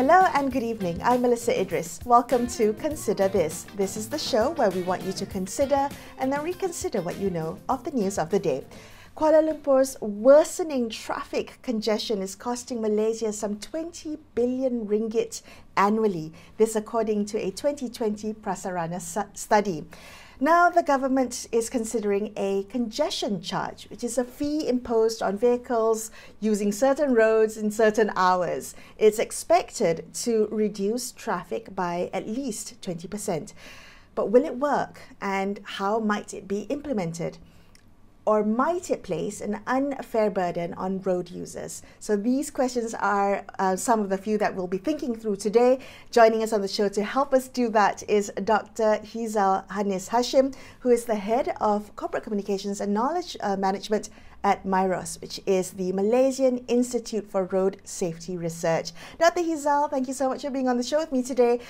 Hello and good evening. I'm Melisa Idris. Welcome to Consider This. This is the show where we want you to consider and then reconsider what you know of the news of the day. Kuala Lumpur's worsening traffic congestion is costing Malaysia some 20 billion ringgit annually. This according to a 2020 Prasarana study. Now the government is considering a congestion charge, which is a fee imposed on vehicles using certain roads in certain hours. It's expected to reduce traffic by at least 20%. But will it work, and how might it be implemented? Or might it place an unfair burden on road users? So these questions are some of the few that we'll be thinking through today. Joining us on the show to help us do that is Dr Hizal Hanis Hashim, who is the Head of Corporate Communications and Knowledge Management at MIROS, which is the Malaysian Institute for Road Safety Research. Dr Hizal, thank you so much for being on the show with me today.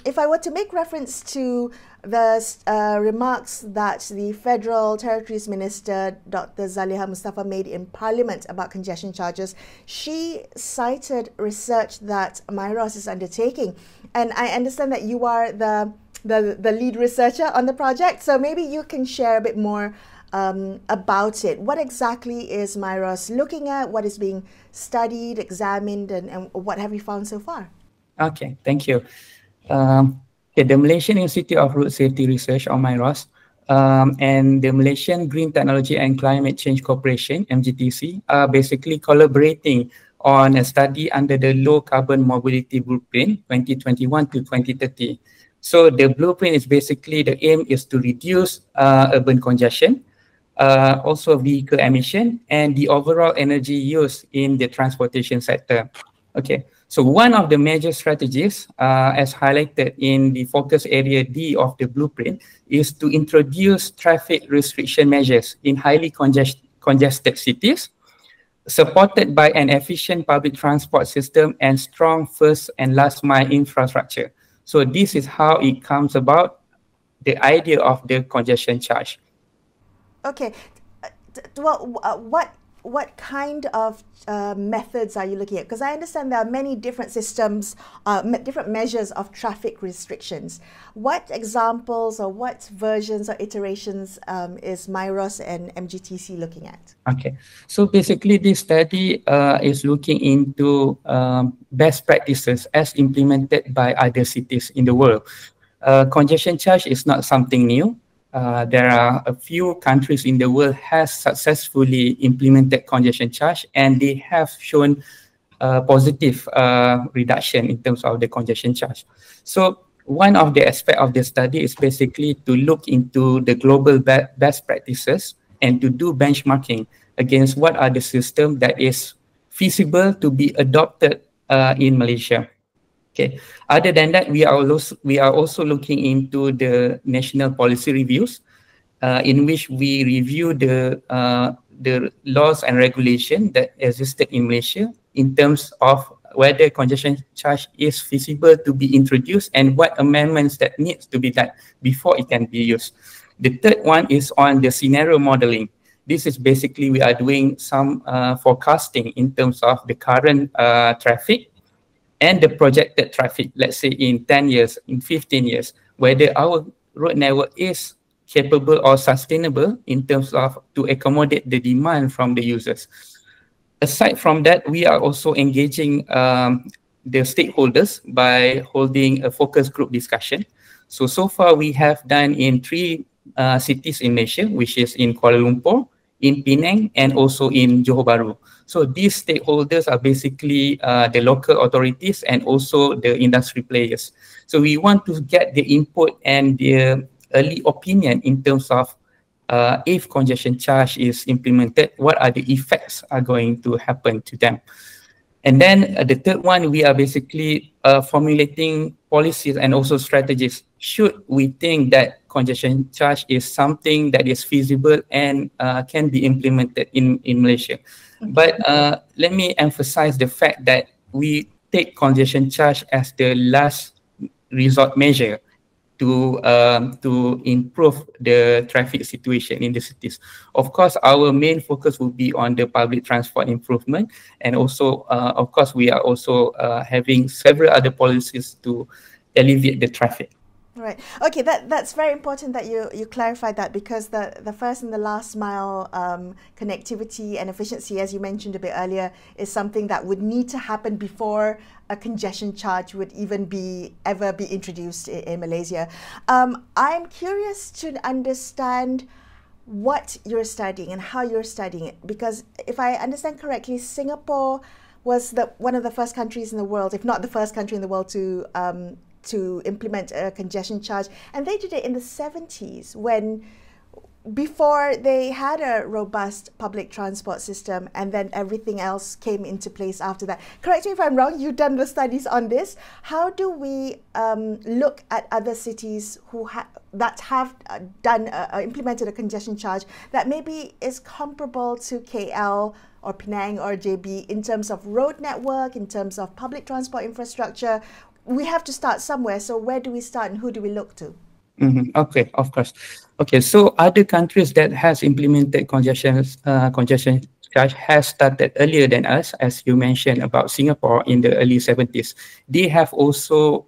If I were to make reference to the remarks that the Federal Territories Minister, Dr Zaliha Mustafa, made in Parliament about congestion charges, she cited research that MIROS is undertaking. And I understand that you are the lead researcher on the project, so maybe you can share a bit more about it. What exactly is MIROS looking at? What is being studied, examined, and what have you found so far? Okay, thank you. The Malaysian Institute of Road Safety Research, or MIROS, and the Malaysian Green Technology and Climate Change Corporation, MGTC, are basically collaborating on a study under the Low Carbon Mobility Blueprint 2021 to 2030. So the blueprint is basically, the aim is to reduce urban congestion, also vehicle emission, and the overall energy use in the transportation sector. Okay, so one of the major strategies, as highlighted in the focus area D of the blueprint, is to introduce traffic restriction measures in highly congested cities, supported by an efficient public transport system and strong first and last mile infrastructure. So this is how it comes about, the idea of the congestion charge. Okay, well, what kind of methods are you looking at? Because I understand there are many different systems, different measures of traffic restrictions. What examples or what versions or iterations is MIROS and MGTC looking at? Okay, so basically this study is looking into best practices as implemented by other cities in the world. Congestion charge is not something new. There are a few countries in the world has successfully implemented congestion charge, and they have shown positive reduction in terms of the congestion charge. So one of the aspects of the study is basically to look into the global best practices and to do benchmarking against what are the systems that is feasible to be adopted in Malaysia. Okay. Other than that, we are also looking into the national policy reviews, in which we review the laws and regulation that existed in Malaysia in terms of whether congestion charge is feasible to be introduced and what amendments that needs to be done before it can be used. The third one is on the scenario modeling. This is basically we are doing some forecasting in terms of the current traffic and the projected traffic, let's say in 10 years, in 15 years, whether our road network is capable or sustainable in terms of to accommodate the demand from the users. Aside from that, we are also engaging the stakeholders by holding a focus group discussion. So far we have done in 3 cities in Malaysia, which is in Kuala Lumpur, in Penang, and also in Johor Bahru. So these stakeholders are basically the local authorities and also the industry players. So we want to get the input and the early opinion in terms of if congestion charge is implemented, what are the effects are going to happen to them. And then the third one, we are basically formulating policies and also strategies. Should we think that congestion charge is something that is feasible and can be implemented in Malaysia? But let me emphasize the fact that we take congestion charge as the last resort measure. to improve the traffic situation in the cities. Of course, our main focus will be on the public transport improvement, and also, of course, we are also having several other policies to alleviate the traffic. Right. Okay, that's very important that you clarified that, because the first and the last mile connectivity and efficiency, as you mentioned a bit earlier, is something that would need to happen before a congestion charge would even ever be introduced in Malaysia. I'm curious to understand what you're studying and how you're studying it, because if I understand correctly, Singapore was one of the first countries in the world, if not the first country in the world, to implement a congestion charge, and they did it in the 70s, before they had a robust public transport system, and then everything else came into place after that. Correct me if I'm wrong, you've done the studies on this. How do we look at other cities that have implemented a congestion charge that maybe is comparable to KL or Penang or JB in terms of road network, in terms of public transport infrastructure? We have to start somewhere. So where do we start and who do we look to? Okay, of course. Okay, so other countries that has implemented congestion charge has started earlier than us, as you mentioned about Singapore in the early 70s. They have also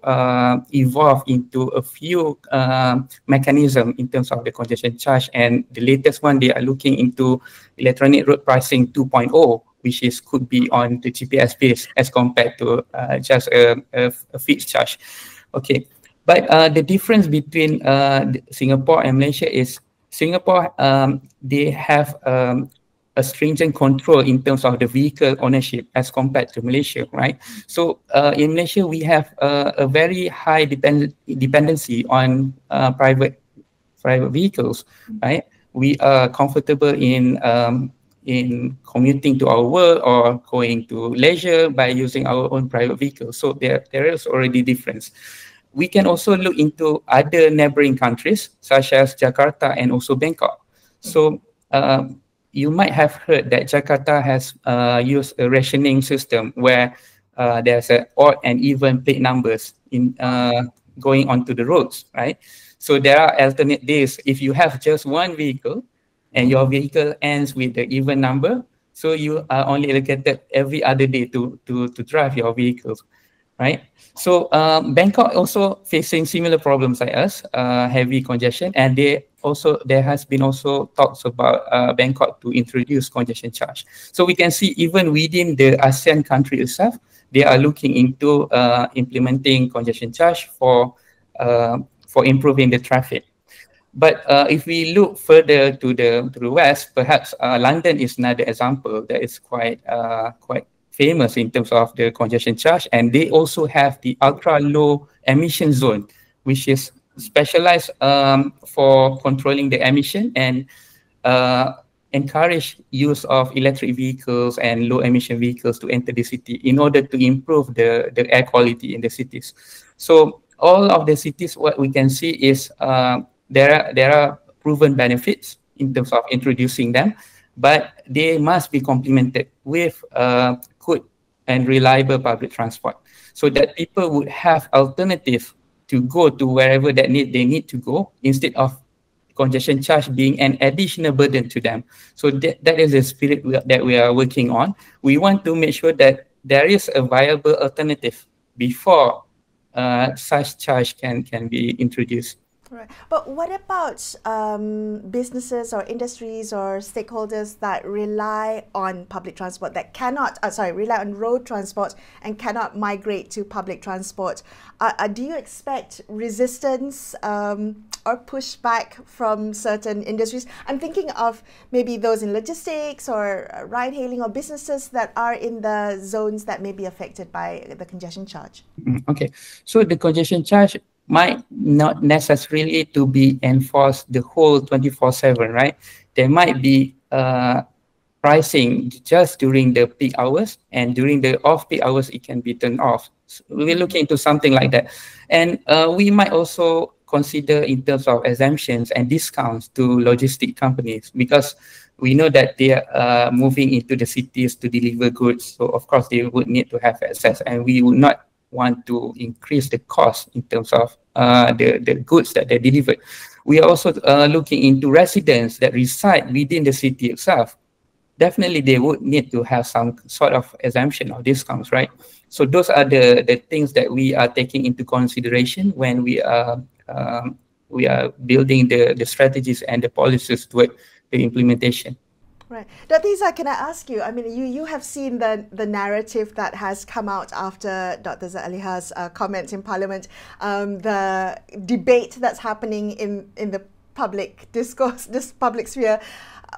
evolved into a few mechanisms in terms of the congestion charge, and the latest one, they are looking into electronic road pricing 2.0, which could be on the GPS base as compared to just a fixed charge. Okay, but the difference between Singapore and Malaysia is Singapore, they have a stringent control in terms of the vehicle ownership as compared to Malaysia, right? So in Malaysia, we have a very high dependency on private vehicles, right? We are comfortable in commuting to our work or going to leisure by using our own private vehicle. So there is already difference. We can also look into other neighboring countries such as Jakarta and also Bangkok. So you might have heard that Jakarta has used a rationing system where there's an odd and even plate numbers in going onto the roads, right? So there are alternate days. If you have just one vehicle, and your vehicle ends with the even number, so you are only allocated every other day to drive your vehicles, right? So Bangkok also facing similar problems like us, heavy congestion, and there has been also talks about Bangkok to introduce congestion charge. So we can see even within the ASEAN country itself, they are looking into implementing congestion charge for improving the traffic. But if we look further to the west, perhaps London is another example that is quite famous in terms of the congestion charge, and they also have the ultra low emission zone, which is specialized for controlling the emission and encourage use of electric vehicles and low emission vehicles to enter the city in order to improve the air quality in the cities. So all of the cities, what we can see is there are proven benefits in terms of introducing them, but they must be complemented with good and reliable public transport, so that people would have alternative to go to wherever they need to go, instead of congestion charge being an additional burden to them. So that is the spirit that we are working on. We want to make sure that there is a viable alternative before such charge can be introduced. Right. But what about businesses or industries or stakeholders that rely on public transport that rely on road transport and cannot migrate to public transport? Do you expect resistance or pushback from certain industries? I'm thinking of maybe those in logistics or ride-hailing, or businesses that are in the zones that may be affected by the congestion charge. Okay, so the congestion charge might not necessarily to be enforced the whole 24/7, right? There might be pricing just during the peak hours, and during the off-peak hours, it can be turned off. So we're looking into something like that. And we might also consider in terms of exemptions and discounts to logistic companies, because we know that they are moving into the cities to deliver goods. So of course, they would need to have access, and we would not want to increase the cost in terms of the goods that they deliver. We are also looking into residents that reside within the city itself. Definitely they would need to have some sort of exemption or discounts, right? So those are the things that we are taking into consideration when we are building the strategies and the policies toward the implementation. Right. Dr. Hizal, can I ask you, I mean, you have seen the narrative that has come out after Dr. Zaliha's comments in Parliament, the debate that's happening in the public discourse, this public sphere.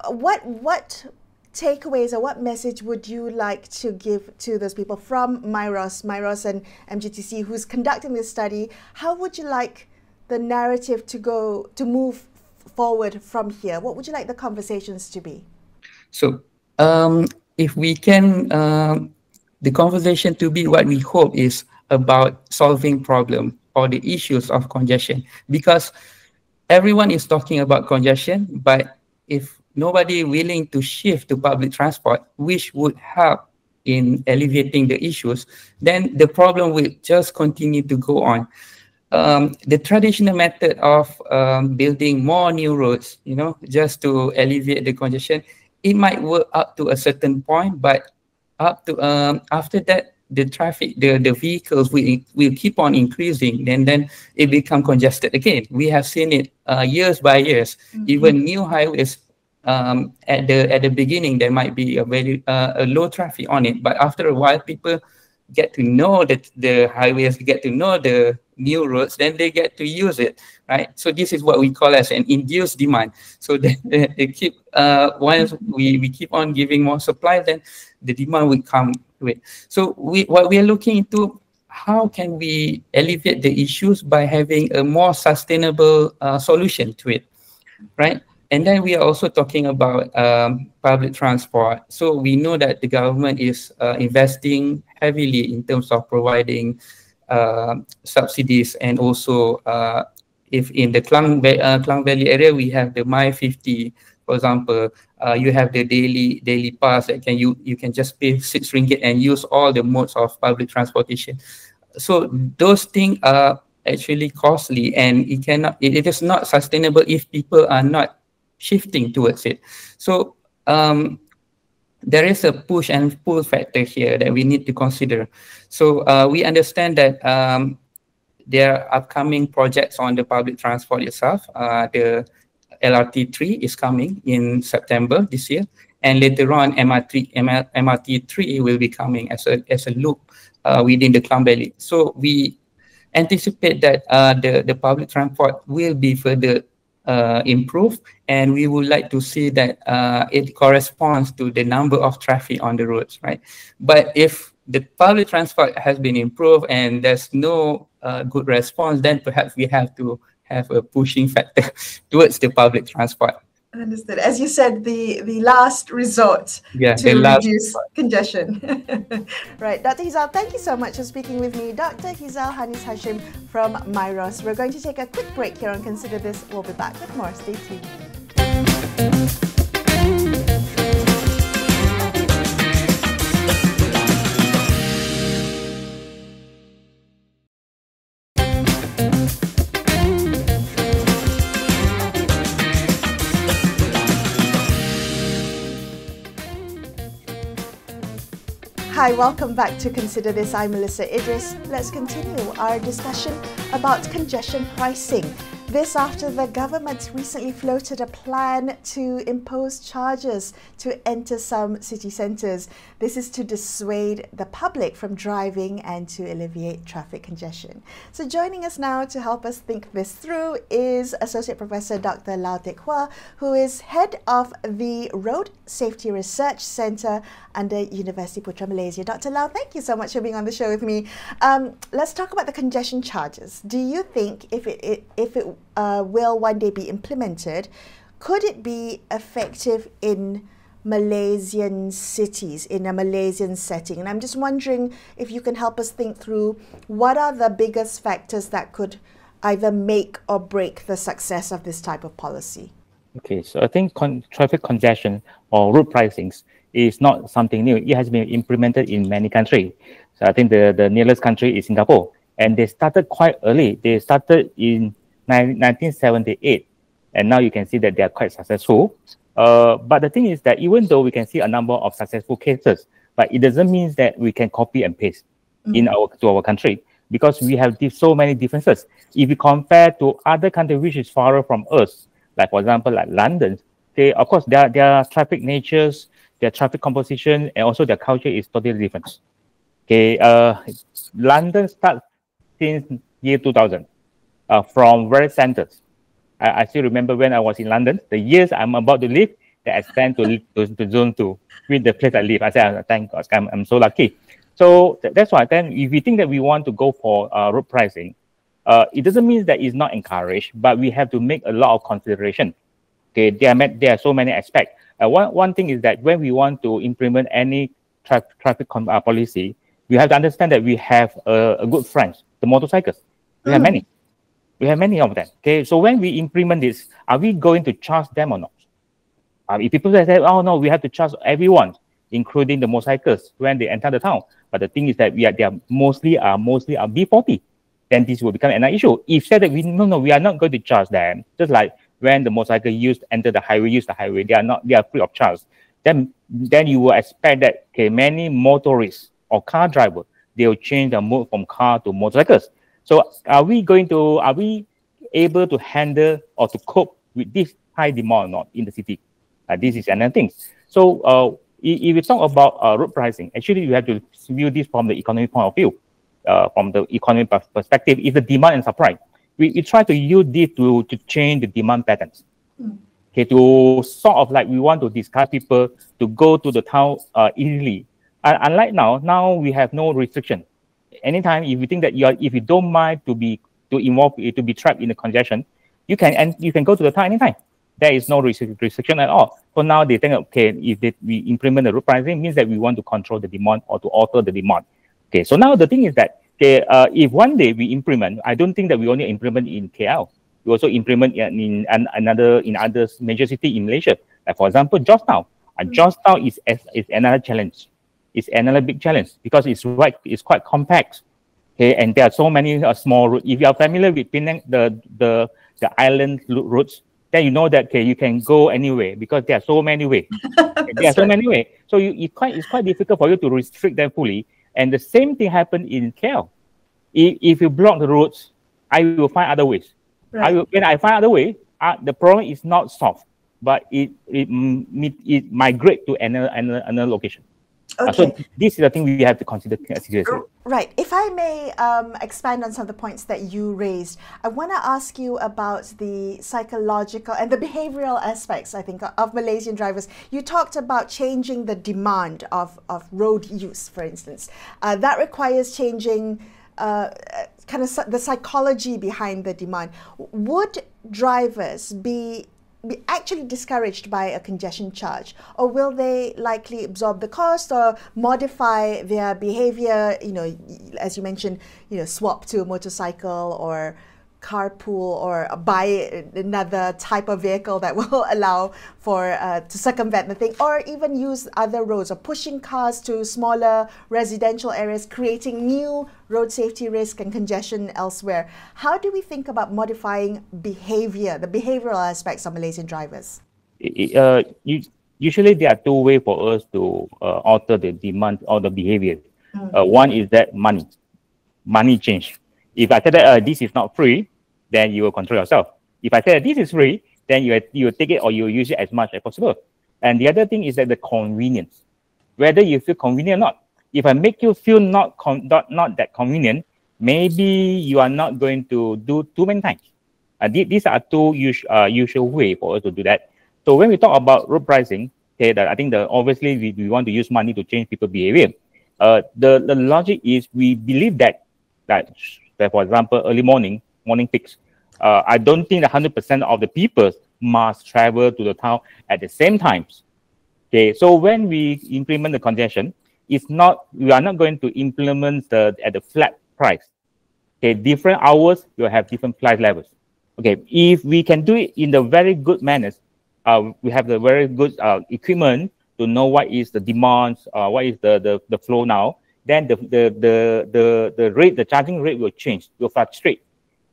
What takeaways or what message would you like to give to those people from MIROS and MGTC who's conducting this study? How would you like the narrative to move forward from here? What would you like the conversations to be? So if we can, the conversation to be what we hope is about solving problem or the issues of congestion, because everyone is talking about congestion, but if nobody willing to shift to public transport, which would help in alleviating the issues, then the problem will just continue to go on. The traditional method of building more new roads, just to alleviate the congestion, it might work up to a certain point, but up to after that, the traffic, the vehicles will keep on increasing, and then it become congested again. We have seen it years by years. Even new highways, at the beginning there might be a very a low traffic on it, but after a while people get to know that the highways, get to know the new roads, then they get to use it, right? So this is what we call as an induced demand. So they keep once we keep on giving more supply, then the demand will come to it. So what we are looking into, how can we alleviate the issues by having a more sustainable solution to it, right? And then we are also talking about public transport. So we know that the government is investing heavily in terms of providing subsidies, and also if in the Klang Valley area we have the My50, for example, you have the daily pass that you can just pay RM6 and use all the modes of public transportation. So those things are actually costly, and it is not sustainable if people are not shifting towards it. So there is a push and pull factor here that we need to consider. So we understand that there are upcoming projects on the public transport itself. The LRT3 is coming in September this year, and later on MRT3 will be coming as a loop within the Klang Valley. So we anticipate that the public transport will be further improved, and we would like to see that it corresponds to the number of traffic on the roads, right? But if the public transport has been improved and there's no good response, then perhaps we have to have a pushing factor towards the public transport. Understood. As you said, the last resort to reduce congestion. Right. Dr. Hizal, thank you so much for speaking with me. Dr. Hizal Hanis Hashim from MIROS. We're going to take a quick break here on Consider This. We'll be back with more. Stay tuned. Hi, welcome back to Consider This. I'm Melisa Idris. Let's continue our discussion about congestion pricing. This after the government recently floated a plan to impose charges to enter some city centres. This is to dissuade the public from driving and to alleviate traffic congestion. So joining us now to help us think this through is Associate Professor Dr Teik, who is head of the Road Safety Research Centre under Universiti Putra Malaysia. Dr. Lau, thank you so much for being on the show with me. Let's talk about the congestion charges. Do you think if it will one day be implemented, could it be effective in Malaysian cities, in a Malaysian setting? And I'm just wondering if you can help us think through what are the biggest factors that could either make or break the success of this type of policy. Okay, so I think traffic congestion or road pricings is not something new. It has been implemented in many countries. So I think the nearest country is Singapore, and they started quite early. They started in 1978, and now you can see that they are quite successful. But the thing is that even though we can see a number of successful cases, but it doesn't mean that we can copy and paste to our country, because we have so many differences. If you compare to other countries which is far from us, like for example, like London, of course their traffic natures, their traffic composition, and also their culture is totally different. Okay, London starts since year 2000, from various centers. I still remember when I was in London, the years I'm about to leave, that I spent to Zone 2, with the place I live. I said, thank God, I'm so lucky. So that's why then, if we think that we want to go for road pricing, it doesn't mean that it's not encouraged, but we have to make a lot of consideration. Okay, there are so many aspects. One thing is that when we want to implement any traffic policy, we have to understand that we have a good friends, the motorcyclists. We have many. We have many of them. Okay, so when we implement this, are we going to charge them or not? If people say, oh no, we have to charge everyone, including the motorcyclists, when they enter the town. But the thing is that they are mostly B40. Then this will become another issue. If said that we are not going to charge them, just like when the motorcycle use the highway, they are free of charge. Then you will expect that many motorists or car drivers, they will change the mode from car to motorcycles. So are we able to handle or to cope with this high demand or not in the city? This is another thing. So if we talk about road pricing, actually you have to view this from the economic point of view. From the economic perspective, is the demand and supply. We try to use this to change the demand patterns. Okay, to sort of like we want to discourage people to go to the town easily. Unlike now we have no restriction. Anytime if you think that if you don't mind to be trapped in the congestion, you can go to the town anytime. There is no restriction at all. So now they think, okay, if we implement the road pricing, means that we want to control the demand or to alter the demand. Okay, so now the thing is that if one day we implement, I don't think that we only implement in KL. We also implement in other major city in Malaysia. Like for example, Georgetown. Georgetown is another challenge. It's another big challenge because it's quite compact. Okay, and there are so many small routes. If you are familiar with Penang, the island routes, then you know that you can go anywhere because there are so many ways. So many ways. So it's quite difficult for you to restrict them fully. And the same thing happened in KL. If you block the roads, I will find other ways. Right. When I find other way, the problem is not solved, but it migrate to another location. Okay. So this is the thing we have to consider seriously. Right. If I may expand on some of the points that you raised, I want to ask you about the psychological and the behavioral aspects, I think, of Malaysian drivers. You talked about changing the demand of road use, for instance. That requires changing kind of the psychology behind the demand. Would drivers be actually discouraged by a congestion charge, or will they likely absorb the cost or modify their behavior, as you mentioned, swap to a motorcycle or carpool or buy another type of vehicle that will allow for to circumvent the thing, or even use other roads, or pushing cars to smaller residential areas, creating new road safety risk and congestion elsewhere. How do we think about modifying behavior, the behavioral aspects of Malaysian drivers? Usually there are two ways for us to alter the demand or the behavior. One is that money change. If I tell that this is not free, then you will control yourself. If I tell that this is free, then you take it or you use it as much as possible. And the other thing is that the convenience, whether you feel convenient or not. If I make you feel not that convenient, maybe you are not going to do too many times. These are two usual way for us to do that. So when we talk about road pricing, I think obviously we want to use money to change people's behavior. The logic is we believe that for example, early morning peaks, I don't think that 100% of the people must travel to the town at the same times. Okay, so when we implement the congestion, we are not going to implement at the flat price. Okay, different hours will have different price levels. Okay, if we can do it in the very good manners, we have the very good equipment to know what is the demand, what is the flow now. then the charging rate will change, will fluctuate.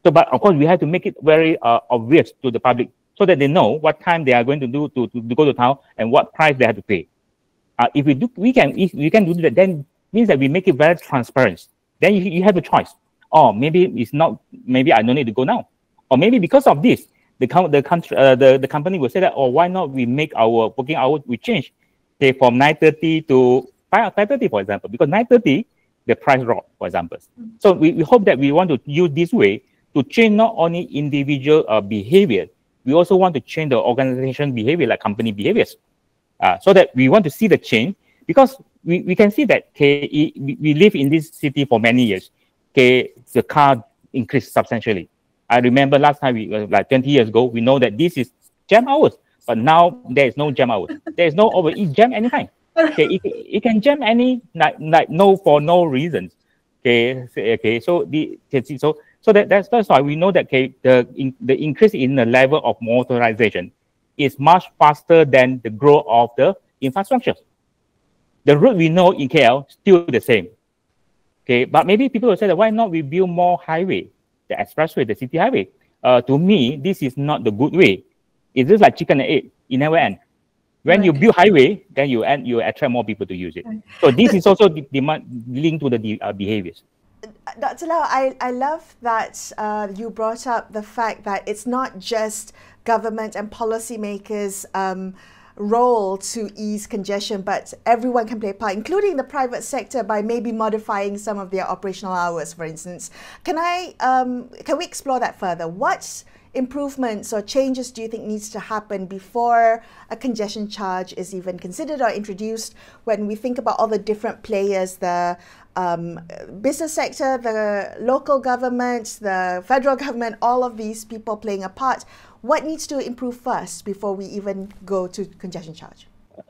So, but of course, we have to make it very obvious to the public so that they know what time they are going to do to go to town and what price they have to pay. If we can do that, then means that we make it very transparent. Then you have a choice. Or maybe it's not. Maybe I don't need to go now. Or maybe because of this, the company will say that, oh, why not we make our working hours, we change, say from 9:30 to 5:30, for example, because 9:30 the price drop, for example. So we hope that we want to use this way to change not only individual behavior, we also want to change the organization behavior, like company behaviors, so that we want to see the change, because we can see that we live in this city for many years. The car increased substantially. I remember last time, like 20 years ago, we know that this is jam hours, but now there is no jam hours. There is no jam anytime. It can jam for no reasons. So that's why we know that the increase in the level of motorization is much faster than the growth of the infrastructure. The route we know in KL still the same. But maybe people will say that why not we build more highway, the expressway, the city highway? To me, this is not the good way. It's just like chicken and egg. It never ends. When you build highway, then you attract more people to use it. So this is also linked to the behaviors. Dr. Lau, I love that you brought up the fact that it's not just government and policymakers' role to ease congestion, but everyone can play a part, including the private sector, by maybe modifying some of their operational hours, for instance. Can we explore that further? What improvements or changes do you think needs to happen before a congestion charge is even considered or introduced, when we think about all the different players, the business sector, the local government, the federal government, all of these people playing a part? What needs to improve first before we even go to congestion charge?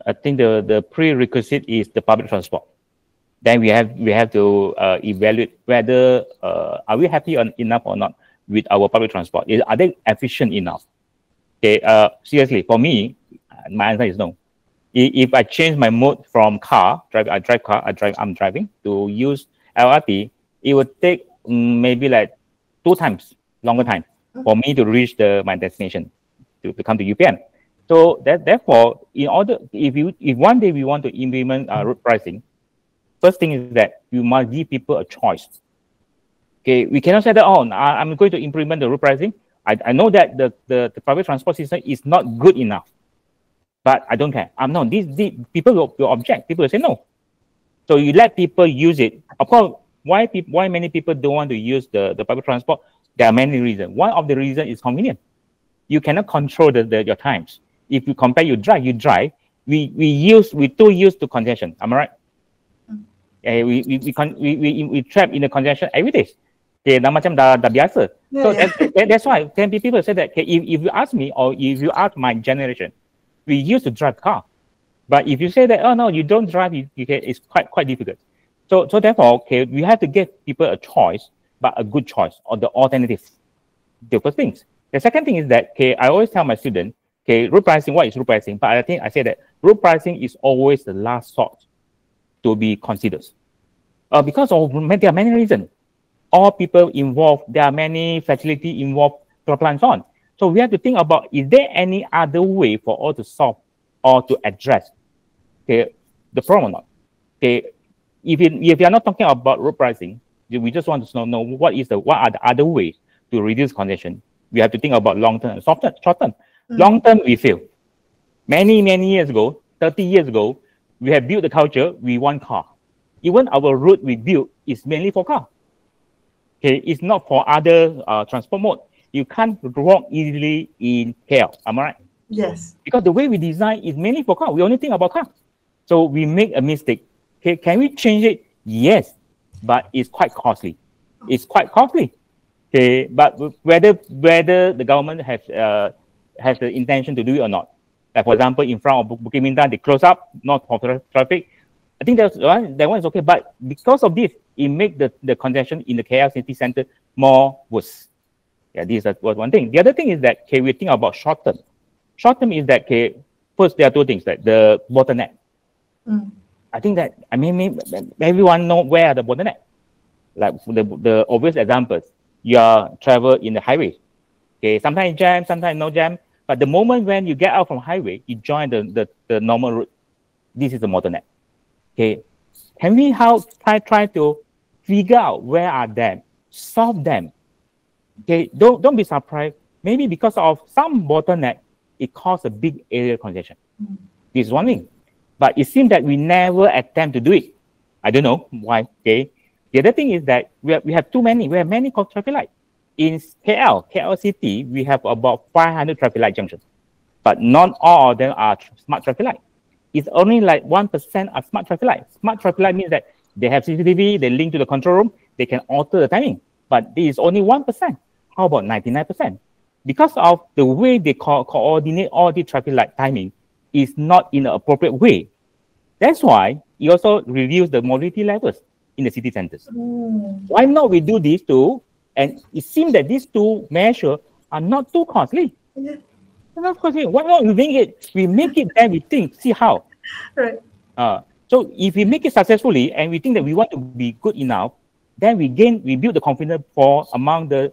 I think the prerequisite is the public transport. Then we have to evaluate whether are we happy enough or not with our public transport. Are they efficient enough? Seriously, for me, my answer is no. If I change my mode from I'm driving to use LRT, it would take maybe like 2 times longer time for me to reach my destination, to come to UPN. So therefore, if one day we want to implement route pricing, first thing is that you must give people a choice. We cannot say that, oh, I'm going to implement the route pricing. I know that the private transport system is not good enough, but I don't care. No, these people will object. People will say no. So you let people use it. Of course, why many people don't want to use the public transport? There are many reasons. One of the reasons is convenient. You cannot control your times. If you compare, you drive. We too used to congestion. Am I right? We trap in the congestion every day. Dah macam dah biasa. So that's why people say that if you ask me, or if you ask my generation, we used to drive car. But if you say that, oh no, you don't drive, it's quite difficult. So therefore, we have to give people a choice, but a good choice, or the alternative. The first things. The second thing is that I always tell my students, route pricing, what is route pricing? But I think I say that route pricing is always the last sort to be considered. Because there are many reasons. All people involved, there are many facilities involved, plans on. So we have to think about, is there any other way for all to solve or to address the problem or not? If you are not talking about road pricing, we just want to know what are the other ways to reduce congestion. We have to think about long term and short term. Long term, we fail. Many years ago, 30 years ago, we have built the culture, we want car. Even our route we built is mainly for car. It's not for other transport mode. You can't walk easily in KL. Am I right? Yes. Because the way we design is mainly for car. We only think about car. So we make a mistake. Can we change it? Yes, but it's quite costly. It's quite costly. But whether the government has the intention to do it or not. Like for example, in front of Bukit Bintang, they close up, not for traffic. I think that one is okay. But because of this, it makes the congestion in the KL city center more worse. This was one thing. The other thing is that we think about short term. Short term is that first there are two things, like the bottleneck. I think that, I mean, everyone know where are the bottleneck. Like the obvious examples, you travel in the highway. Okay, sometimes jam, sometimes no jam. But the moment when you get out from highway, you join the normal route. This is the bottleneck. Okay, can we try to figure out where are them, solve them? Okay, don't be surprised. Maybe because of some bottleneck, it caused a big area congestion. This is one thing. But it seems that we never attempt to do it. I don't know why. Okay. The other thing is that we have many traffic lights. In KL City, we have about 500 traffic light junctions, but not all of them are smart traffic light. It's only like 1% are smart traffic light. Smart traffic light means that they have CCTV, they link to the control room, they can alter the timing, but this is only 1%. How about 99%? Because of the way they coordinate all the traffic light timing is not in an appropriate way. That's why it also reviews the mobility levels in the city centers. Why not we do these two? And it seems that these two measures are not too costly. Yeah. Not costly. Why not we make it? We make it, then we think, see how. Right. So if we make it successfully and we think that we want to be good enough, then we build the confidence among the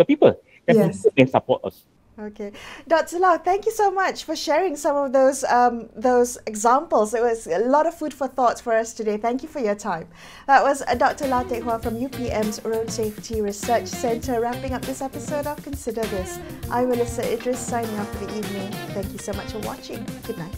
people. Then people can support us. Okay, Dr. Lau, thank you so much for sharing some of those examples. It was a lot of food for thought for us today. Thank you for your time. That was Dr. Lau Teik from UPM's Road Safety Research Centre wrapping up this episode of Consider This. I'm Melisa Idris signing off for the evening. Thank you so much for watching. Good night.